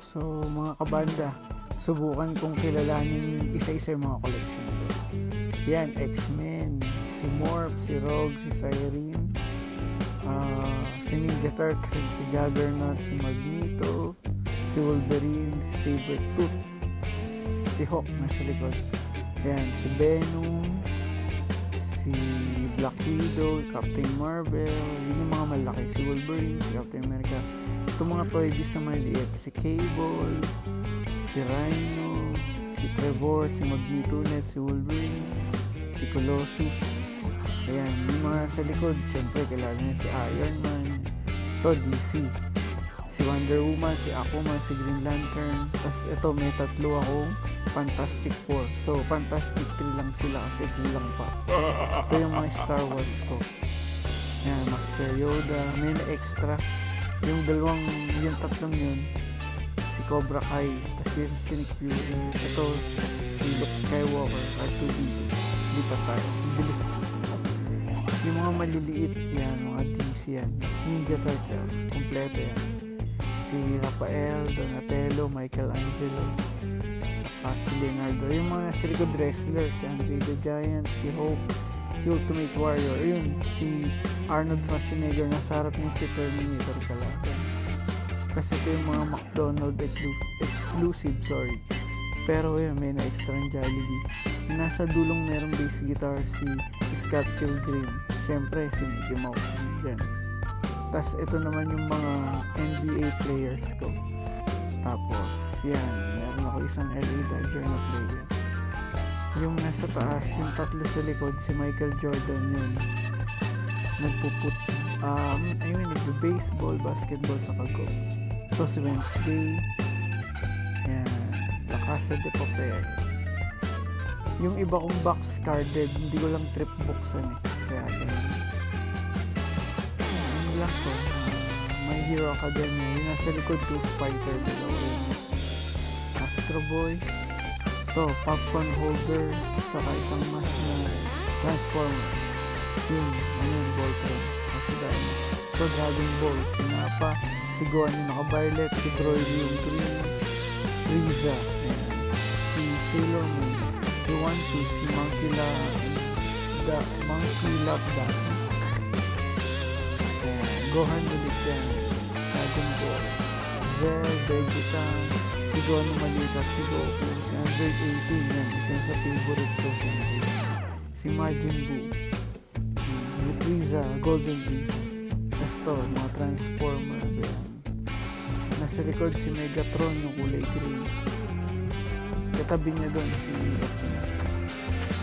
So mga kabanda, subukan kong kilalanin isa-isa yung mga collection ko. Yan, X-Men, si Morph, si Rogue, si Cyrene, si Ninja Turtle, si Juggernaut, si Magneto, si Wolverine, si Sabretooth, si Hawk nasa likod. Yan, si Venom, si Black Widow, Captain Marvel, yun yung mga malaki, si Wolverine, si Captain America. Itong mga Toy Biz na maliit, si Cable, si Rhino, si Trevor, si Magneto ulit, si Wolverine, si Colossus. Ayan, yung mga sa likod, syempre kilala niya si Iron Man, to DC, si Wonder Woman, si Aquaman, si Green Lantern. Tapos ito, may tatlo akong Fantastic Four. So, Fantastic 3 lang sila kasi kulang pa. Ito yung mga Star Wars ko. Ayan, Master Yoda, may na-extra. Yung tatlong yun, si Cobra Kai, tapos yung si Nick Fury. Ito, si Luke Skywalker, R2D. Hindi pa tayo, bilis ka. Yung mga maliliit, yan, mga DC yan. Tapos Ninja Turtle, kompleto yan. Si Rafael, Donatello, Michelangelo, saka si Leonardo. Yung mga sa likod wrestler, si Andre the Giant, si Hope, si Ultimate Warrior, yun, si Arnold Schwarzenegger, nasa harap niya si Terminator pala. Kasi ito yung mga McDonald exclusive, pero yun, may na-extra ng Jollibee. Nasa dulong merong bass guitar si Scott Pilgrim, syempre si Mickey Mouse dyan. Tapos ito naman yung mga NBA players ko. Tapos yan, meron ako isang LA Dodger na player. Yung nasa taas, yung tatlo sa likod, si Michael Jordan yun. Nagbe-baseball, basketball sa golf. Ito si Wednesday. Yan, La Casa de Papel. Yung iba kong box carded, hindi ko lang trip buksan eh. Kaya ganun. Ano lang to? My Hero Academia. Yung nasa likod ko, Spider, dalawa rin. Astro Boy. Ito, popcorn holder, saka isang mask na Transformer. Yung Voltron. Kasi dahil ito, Dragon Ball, si Nappa, si Gohan yung naka-violet, si Broly yung green, Frieza, si Sailor Moon, si One Piece, si Monkey Love Duck, Gohan ulit yan, Dragon Ball, Cell, Vegeta, si Gohan yung maliit at si Goku, si Android 18 yan, isa sa favorite ko si Android, si Majin Buu, si Frieza, Golden Frieza. Tapos to, mga Transformer, yan. Nasa likod si Megatron, yung kulay green. Katabi niya doon si Optimus.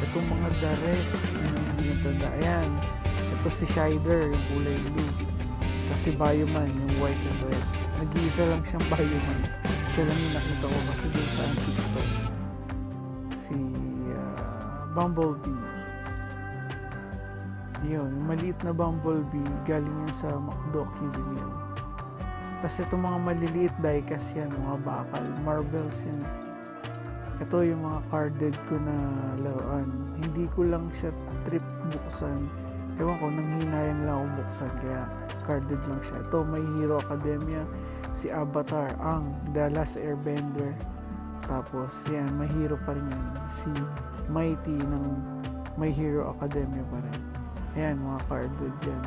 Itong mga Dares, yung hindi natanda. Ayan, ito si Shider, yung kulay blue. Kasi Bioman, yung white and red. Nag-iisa lang siyang Bioman. Siya lang yung nakita ko kasi doon sa antique store. Si Bumblebee. Yun, maliit na Bumblebee, galing yun sa McDo Kiddie Meal. Tapos itong mga maliliit diecast yan, mga bakal, marbles yan. Ito yung mga carded ko na laruan. Hindi ko lang siya trip buksan. Ewan ko, nanghinayang lang ako buksan, kaya carded lang siya. Ito, My Hero Academia, si Avatar, The Last Airbender. Tapos, yan, My Hero pa rin yan. Si Mighty ng My Hero Academia pa rin. Ayan, mga carded yan.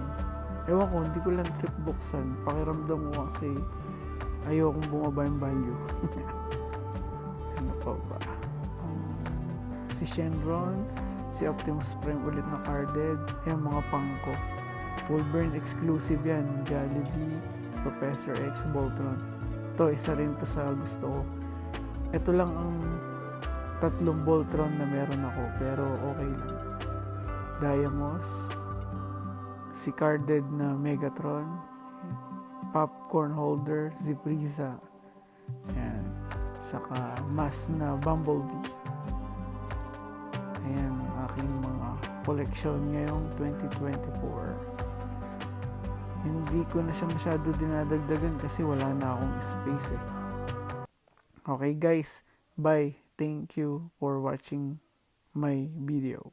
Ewan ko, hindi ko lang trip buksan. Pakiramdam ko kasi ayokong bumaba yung value. Ano pa ba? Si Shenron, si Optimus Prime ulit na carded. Ayan, mga pangko. Wolverine exclusive yan. Jollibee, Professor X, Voltron. Ito, isa rin to sa gusto ko. Ito lang ang tatlong Voltron na meron ako, pero okay lang. Diamos, si carded na Megatron, popcorn holder, si Frieza, ayan, saka mask na Bumblebee. Ayan ang aking mga collection ngayong 2024. Hindi ko na siya masyado dinadagdagan kasi wala na akong space eh. Okay guys, bye. Thank you for watching my video.